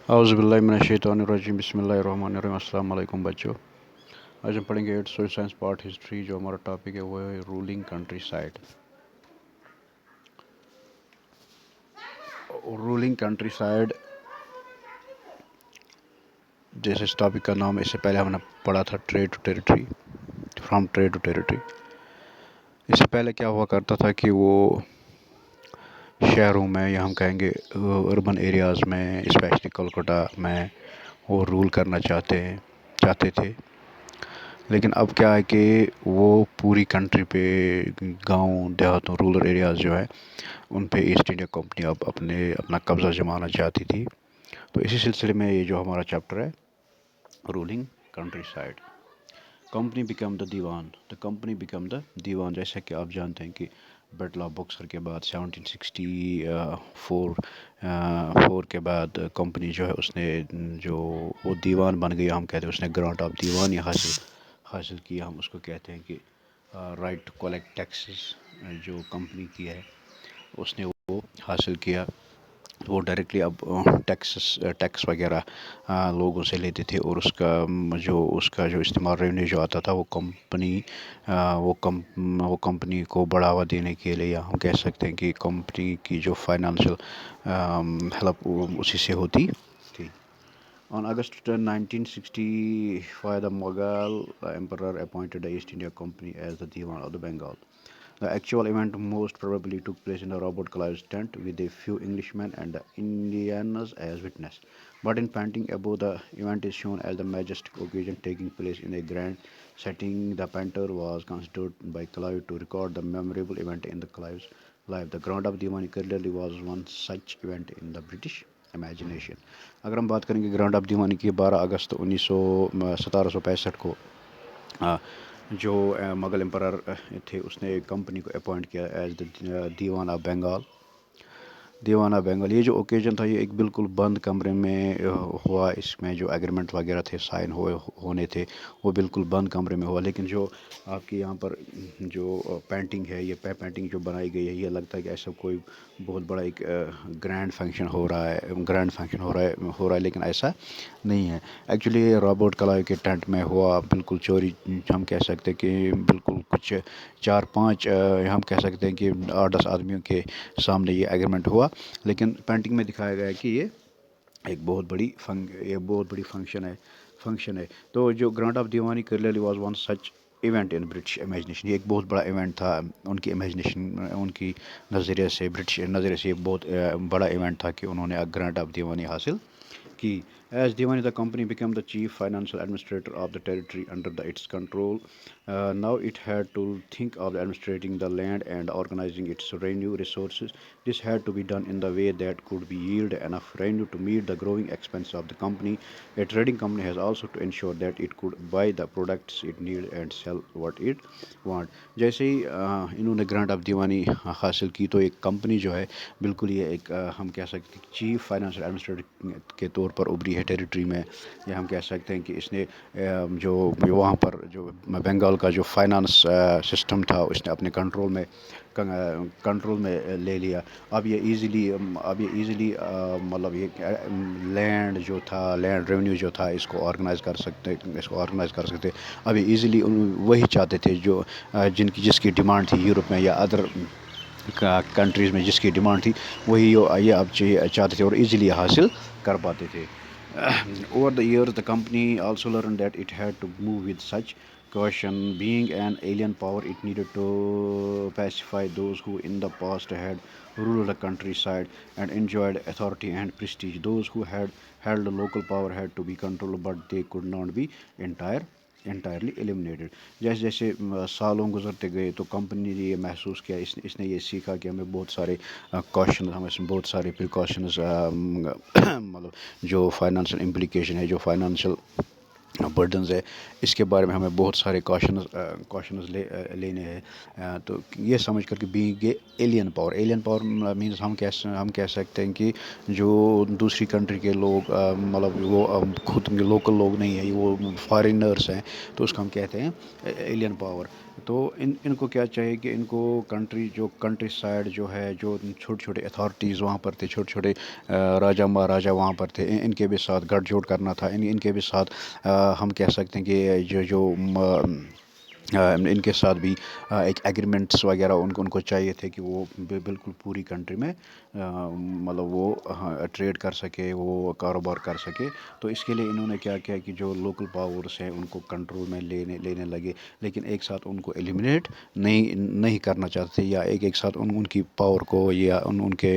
اعوذ باللہ من الشیطان الرجیم بسم اللہ الرحمن الرحیم السلام علیکم بچوں. آج ہم پڑھیں گے 8 سوشل سائنس پارٹ ہسٹری. جو ہمارا ٹاپک ہے وہ ہے rolling country side. Rolling country side جیسے اس ٹاپک کا نام اس سے پہلے ہم نے پڑھا تھا trade to territory. From trade to territory. اس سے پہلے کیا ہوا کرتا تھا کہ وہ شہروں میں یا ہم کہیں گے اربن ایریاز میں اسپیشلی کولکتہ میں وہ رول کرنا چاہتے تھے. لیکن اب کیا ہے کہ وہ پوری کنٹری پہ گاؤں دیہاتوں رورل ایریاز جو ہے ان پہ ایسٹ انڈیا کمپنی اب اپنا قبضہ جمانا چاہتی تھی. تو اسی سلسلے میں یہ جو ہمارا چیپٹر ہے rolling country side. Company became the diwan. The company became the دیوان. جیسا کہ آپ جانتے ہیں کہ بیٹل آف بکسر کے بعد 1764 کے بعد کمپنی جو ہے اس نے جو وہ دیوان بن گئی. ہم کہتے ہیں اس نے گرانٹ آف دیوان ہی حاصل کیا. ہم اس کو کہتے ہیں کہ رائٹ ٹو کلیکٹ ٹیکسز جو کمپنی کی ہے اس نے وہ حاصل کیا. وہ ڈائریکٹلی اب ٹیکس وغیرہ لوگوں سے لیتے تھے اور اس کا جو استعمال ریونیو جو آتا تھا وہ کمپنی کو بڑھاوا دینے کے لیے, یا ہم کہہ سکتے ہیں کہ کمپنی کی جو فائنانشیل ہیلپ اسی سے ہوتی تھی. On August 10, 1965, the Mughal emperor appointed the East India Company as the Diwan of the Bengal. The actual event most probably took place in the Robert Clive's tent with a few Englishmen and the Indians as witness. But in painting above, the event is shown as the majestic occasion taking place in a grand setting. The painter was considered by Clive to record the memorable event in the Clive's life. The Grant of Diwani clearly was one such event in the British imagination. اگر ہم بات کریں گے grant of دیوانی کی 1765 کو جو Mughal emperor تھے اس نے کمپنی کو اپوائنٹ کیا ایز دا دیوان آف بنگال. یہ جو اوکیجن تھا یہ ایک بالکل بند کمرے میں ہوا. اس میں جو ایگریمنٹ وغیرہ تھے سائن ہونے تھے وہ بالکل بند کمرے میں ہوا. لیکن جو آپ کی یہاں پر جو پینٹنگ ہے یہ پینٹنگ جو بنائی گئی ہے یہ لگتا ہے کہ ایسا کوئی بہت بڑا ایک گرینڈ فنکشن ہو رہا ہے لیکن ایسا نہیں ہے. ایکچولی یہ رابرٹ کلائیو کے ٹینٹ میں ہوا. بالکل چوری ہم کہہ سکتے کہ بالکل کچھ 4-5 ہم کہہ سکتے ہیں کہ 8-10 آدمیوں کے سامنے یہ ایگریمنٹ ہوا. لیکن پینٹنگ میں دکھایا گیا ہے کہ یہ ایک بہت بڑی فنکشن ہے. تو جو grant of Diwani clearly was one such event in British imagination. یہ ایک بہت بڑا ایونٹ تھا ان کی امیجنیشن, ان کی نظریے سے, برٹش نظریے سے یہ بہت بڑا ایونٹ تھا کہ انہوں نے گرانٹ آف دیوانی حاصل کی. As Diwani, the company became the chief financial administrator of the territory under its control. Now it had to think of administrating the land and organizing its revenue resources. This had to be done in the way that could be yield enough revenue to meet the growing expense of the company. A trading company has also to ensure that it could buy the products it needed and sell what it want. جیسے ہی انہوں نے grant of دیوانی حاصل کی تو ایک company جو ہے بالکل یہ ایک ہم کہہ سکتے ہیں چیف فائنانشیل ایڈمنسٹریٹر کے طور پر ابری ہے ٹیریٹری میں. یا ہم کہہ سکتے ہیں کہ اس نے جو وہاں پر جو بنگال کا جو فائنانس سسٹم تھا اس نے اپنے کنٹرول میں لے لیا. اب یہ ایزیلی مطلب یہ لینڈ ریونیو جو تھا اس کو آرگنائز کر سکتے. اب یہ ایزیلی وہی چاہتے تھے جو جس کی ڈیمانڈ تھی یورپ میں یا ادر کنٹریز میں جس کی ڈیمانڈ تھی وہی یہ اب چاہتے تھے اور ایزیلی حاصل کر پاتے تھے. Over the years, the company also learned that it had to move with such caution. Being an alien power, it needed to pacify those who in the past had ruled the countryside and enjoyed authority and prestige. Those who had held local power had to be controlled, but they could not be entirely eliminated. جیسے جیسے سالوں گزرتے گئے تو company نے یہ محسوس کیا, اس نے یہ سیکھا کہ ہمیں بہت سارے بہت سارے پریکاشنز مطلب جو فائنانشیل امپلیکیشن ہے, جو فائنانشیل برڈنز ہے, اس کے بارے میں ہمیں بہت سارے کاشنز لینے ہیں. تو یہ سمجھ کر کہ being a alien power means ہم کہہ سکتے ہیں کہ جو دوسری کنٹری کے لوگ مطلب وہ خود لوکل لوگ نہیں ہیں, وہ فارینرس ہیں, تو اس کو ہم کہتے ہیں ایلین پاور. تو ان کو کیا چاہیے کہ ان کو جو کنٹری سائڈ جو ہے، جو چھوٹے چھوٹے اتھارٹیز وہاں پر تھے، چھوٹے چھوٹے راجا مہاراجا وہاں پر تھے، ان کے بھی ساتھ گٹھ جوڑ کرنا تھا، ان کے بھی ساتھ ہم کہہ سکتے ہیں کہ ان کے ساتھ بھی ایک ایگریمنٹس وغیرہ ان کو چاہیے تھے کہ وہ بالکل پوری کنٹری میں مطلب وہ ٹریڈ کر سکے، وہ کاروبار کر سکے۔ تو اس کے لیے انہوں نے کیا کیا کہ جو لوکل پاورس ہیں ان کو کنٹرول میں لینے لگے، لیکن ایک ساتھ ان کو ایلیمنیٹ نہیں کرنا چاہتے تھے، یا ایک ساتھ ان کی پاور کو، یا ان کے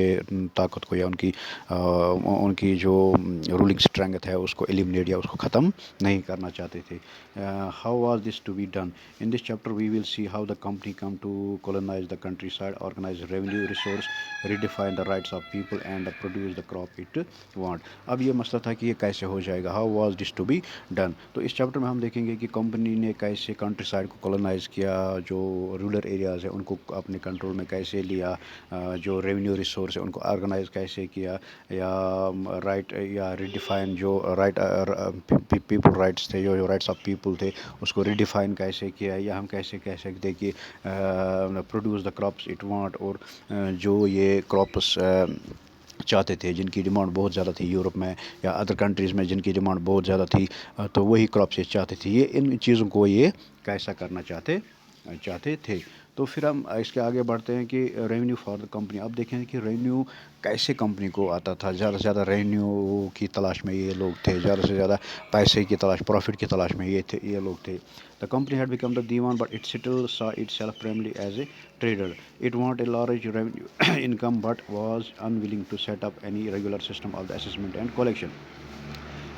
طاقت کو، یا ان کی جو رولنگ اسٹرینگتھ ہے اس کو ایلیمنیٹ یا اس کو ختم نہیں کرنا چاہتے تھے۔ How was this to be done? In this chapter, we will see how the company come to colonize the countryside, organize revenue resource, redefine the rights of people, and produce the crop it want. اب یہ مسئلہ تھا کہ یہ کیسے ہو جائے گا، how was this to be done؟ تو اس chapter میں ہم دیکھیں گے کہ کمپنی نے کیسے کنٹری سائڈ کو کولونائز کیا، جو رولر ایریاز ہیں ان کو اپنے کنٹرول میں کیسے لیا، جو ریونیو ریسورس ہے ان کو آرگنائز کیسے کیا، یا رائٹ یا ریڈیفائن جو رائٹ پیپل رائٹس تھے، جو رائٹس آف پیپل تھے اس کو ریڈیفائن کیسے کیا، یا ہم کیسے کہہ سکتے کہ produce the crops it want, اور جو یہ کراپس چاہتے تھے، جن کی ڈیمانڈ بہت زیادہ تھی یورپ میں یا ادر کنٹریز میں، جن کی ڈیمانڈ بہت زیادہ تھی، تو وہی کراپس یہ چاہتے تھے، یہ ان چیزوں کو یہ کیسا کرنا چاہتے تھے۔ تو پھر ہم اس کے آگے بڑھتے ہیں کہ ریونیو فار دا کمپنی۔ اب دیکھیں کہ ریونیو کیسے کمپنی کو آتا تھا، زیادہ سے زیادہ ریونیو کی تلاش میں یہ لوگ تھے، زیادہ سے زیادہ پیسے کی تلاش، پروفٹ کی تلاش میں یہ لوگ تھے۔ The company had become the Diwan, but it still saw itself primarily as a trader. It wanted a large revenue income, but was unwilling to set up any regular system of the assessment and collection.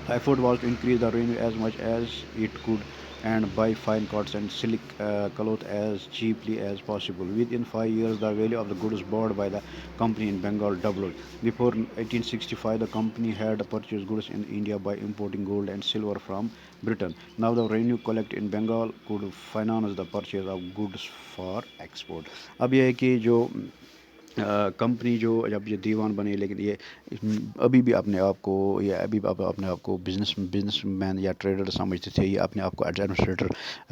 The effort was to increase the revenue as much as it could and buy fine cuts and silk cloth as cheaply as possible. Within 5 years, the value of the goods bought by the company in Bengal doubled. Before 1865, the company had purchased goods in India by importing gold and silver from Britain. Now the revenue collected in Bengal could finance the purchase of goods for export. اب یہ ہے کہ جو company جو جب یہ دیوان بنے، لیکن یہ ابھی بھی اپنے آپ کو، یا ابھی اپنے آپ کو بزنس مین یا ٹریڈر سمجھتے تھے، یا اپنے آپ کو ایڈمنسٹریٹر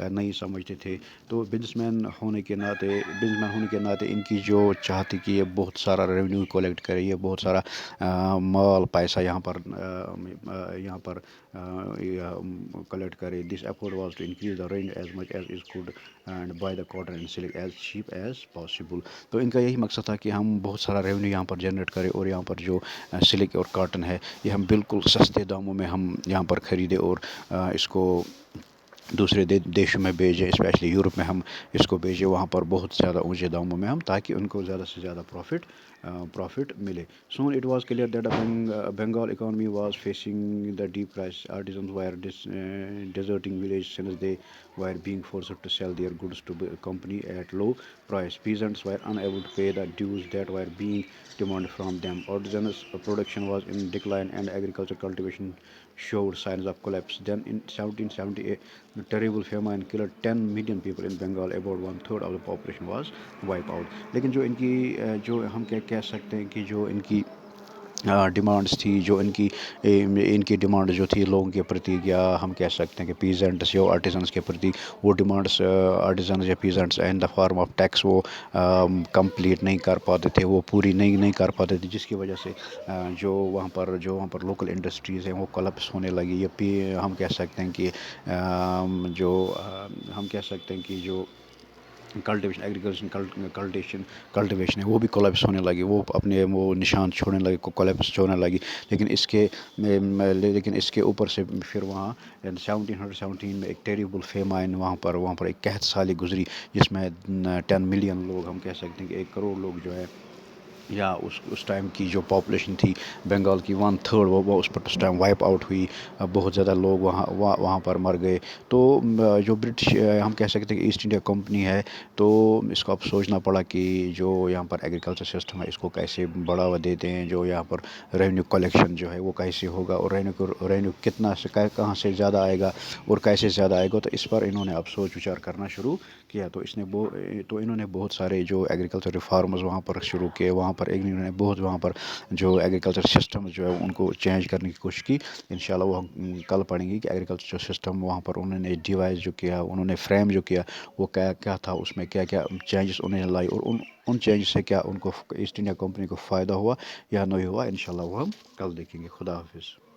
نہیں سمجھتے تھے۔ تو بزنس مین ہونے کے ناطے ان کی جو چاہتی کہ یہ بہت سارا ریونیو کلیکٹ کرے، یہ بہت سارا مال پیسہ یہاں پر کلیکٹ کرے۔ This effort was to increase the range as much as is could and buy the cotton and silk as cheap as possible. تو ان کا یہی مقصد تھا کہ ہم بہت سارا ریونیو یہاں پر جنریٹ کریں، اور یہاں پر جو سلک اور کاٹن ہے یہ ہم بالکل سستے داموں میں ہم یہاں پر خریدیں، اور اس کو دوسرے دیشوں میں بھیجیں، اسپیشلی یورپ میں ہم اس کو بھیجیں، وہاں پر بہت زیادہ اونچے داموں میں ہم، تاکہ ان کو زیادہ سے زیادہ پروفٹ ملے۔ Soon it was clear that the Bengal economy was facing the deep crisis. Artisans were deserting villages since they were being forced to sell their goods to the company at low price. Peasants were unable to pay the dues that were being demanded from them. Artisans' production was in decline, and agricultural cultivation showed signs of collapse. Then in 1778, a terrible famine killed 10 million people in Bengal. About one third of the population was wiped out. لیکن جو ان کی جو ہم کہہ سکتے ہیں کہ جو ان کی ڈیمانڈس تھی، جو ان کی ڈیمانڈ جو تھی لوگوں کے پرتی، یا ہم کہہ سکتے ہیں کہ پیزنٹس یا آرٹیزنس کے پرتی، وہ ڈیمانڈس آرٹیزنس یا peasants in the form of tax وہ کمپلیٹ نہیں کر پاتے تھے، وہ پوری نہیں کر پاتے تھے، جس کی وجہ سے جو وہاں پر لوکل انڈسٹریز ہیں وہ کولپس ہونے لگی۔ یہ ہم کہہ سکتے ہیں کہ جو کلٹیویشن، ایگریکلچر کلٹیویشن ہے وہ بھی کولیپس ہونے لگی، وہ اپنے وہ نشان چھوڑنے لگی، کولیپس ہونے لگی۔ لیکن اس کے اوپر سے پھر وہاں 1717 میں ایک ٹیریبل فیمائن وہاں پر ایک قحط سالی گزری، جس میں 10 ملین لوگ، ہم کہہ سکتے ہیں کہ 1 کروڑ لوگ جو ہے، یا اس ٹائم کی جو پاپولیشن تھی بنگال کی 1/3 وہ اس ٹائم وائپ آؤٹ ہوئی، بہت زیادہ لوگ وہاں پر مر گئے۔ تو جو برٹش ہم کہہ سکتے ہیں کہ ایسٹ انڈیا کمپنی ہے، تو اس کو اب سوچنا پڑا کہ جو یہاں پر ایگریکلچر سسٹم ہے اس کو کیسے بڑھاوا دیتے ہیں، جو یہاں پر ریونیو کلیکشن جو ہے وہ کیسے ہوگا، اور ریونیو کتنا سے کہاں سے زیادہ آئے گا اور کیسے زیادہ آئے گا۔ تو اس پر انہوں نے اب سوچ وچار کرنا شروع کیا۔ تو انہوں نے بہت سارے جو ایگریکلچر ریفارمز وہاں پر شروع کیے، وہاں پر انہوں نے بہت وہاں پر جو ایگریکلچر سسٹم جو ہے ان کو چینج کرنے کی کوشش کی. انشاءاللہ وہ ہم کل پڑھیں گے کہ ایگریکلچر سسٹم وہاں پر انہوں نے ڈیوائز جو کیا, انہوں نے فریم جو کیا وہ کیا کیا تھا, اس میں کیا کیا چینجز انہوں نے لائی, اور ان چینج سے کیا ان کو ایسٹ انڈیا کمپنی کو فائدہ ہوا یا نہیں ہوا. انشاءاللہ وہ ہم کل دیکھیں گے. خدا حافظ.